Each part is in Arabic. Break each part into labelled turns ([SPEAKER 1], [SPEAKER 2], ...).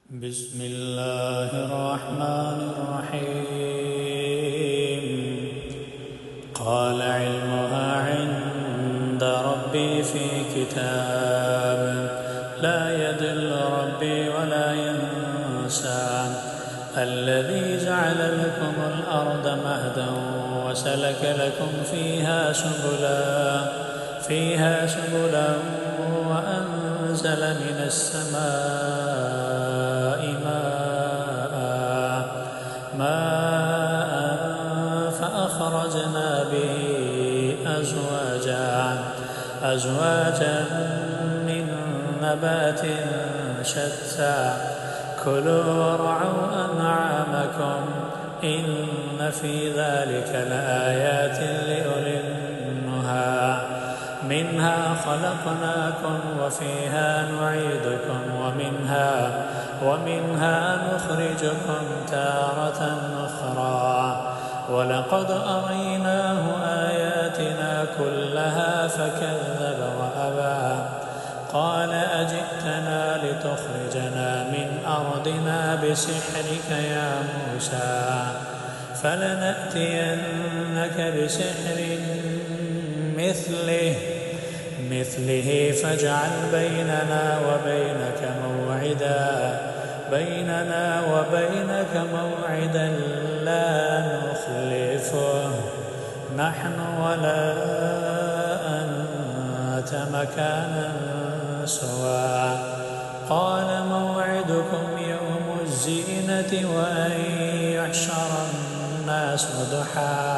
[SPEAKER 1] بسم الله الرحمن الرحيم. قال علمها عند ربي في كتاب لا يضل ربي ولا ينسى. الذي جعل لكم الأرض مهدا وسلك لكم فيها سبلا وأنزل من السماء ماء فأخرجنا به أزواجا من نبات شتى كلوا وارعوا أنعامكم إن في ذلك لآيات لأولي النهى. منها خلقناكم وفيها نعيدكم ومنها نخرجكم تارة أخرى. ولقد أريناه آياتنا كلها فكذب وأبى. قال أجئتنا لتخرجنا من أرضنا بسحرك يا موسى فلنأتينك بسحر مثله فاجعل بيننا وبينك موعدا لا نخلفه نحن ولا أنت مكانا سوى. قال موعدكم يوم الزينة وأن يحشر الناس ضحى.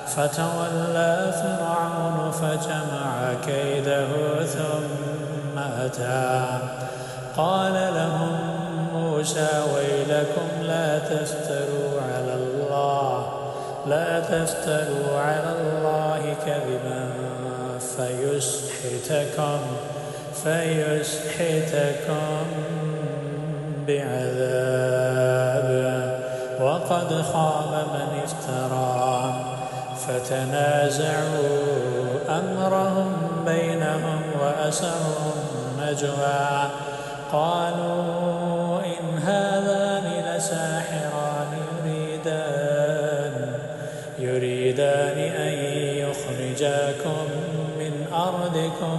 [SPEAKER 1] فتولى فرعون فجمع كيده ثم أتى. قال لهم موسى ويلكم لا تفتروا على الله كذبا فيسحتكم بعذاب وقد خاب من افترى. فتنازعوا أمرهم بينهم وأسروا النجوى. قالوا إن هذان لساحران يريدان أن يخرجاكم من أرضكم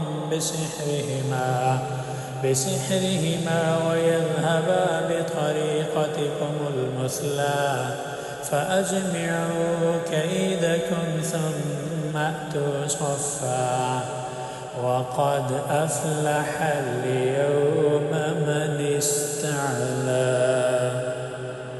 [SPEAKER 1] بسحرهما ويذهبا بطريقتكم المثلى. فأجمعوا كيدكم ثم أتوا صفا. وقد أفلح اليوم من استعلى.